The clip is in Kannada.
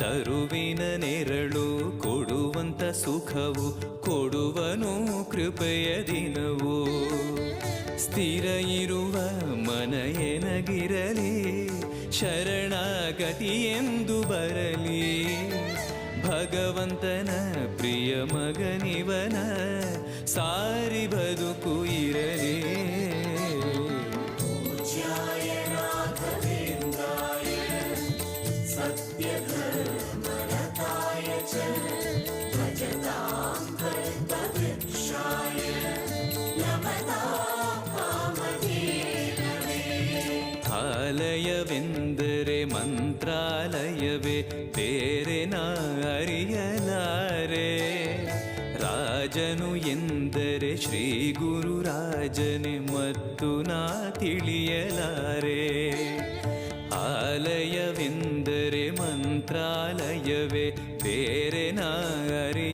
ತರುವಿನ ನೆರಳು ಕೊಡುವಂತ ಸುಖವು ಕೊಡುವನು ಕೃಪೆಯ ದಿನವು. ಸ್ಥಿರ ಇರುವ ಮನ ಎನಗಿರಲಿ ಶರಣಾಗತಿ ಎಂದು ಬರಲಿ. ಭಗವಂತನ ಪ್ರಿಯ ಮಗನಿವನ ಸಾರಿ ಬದುಕು ಇರಲಿ. ಆಲಯವೆಂದರೆ ಮಂತ್ರಾಲಯವೇ ಬೇರೆ ನಾ ಅರಿಯಲಾರೆ. ರಾಜನು ಎಂದರೆ ಶ್ರೀ ಗುರುರಾಜನೇ ಮತ್ತು ನಾ ತಿಳಿಯಲಾರೆ. ಆಲಯವೆಂದರೆ ಮಂತ್ರಾಲಯವೇ ಬೇರೆ ನಾ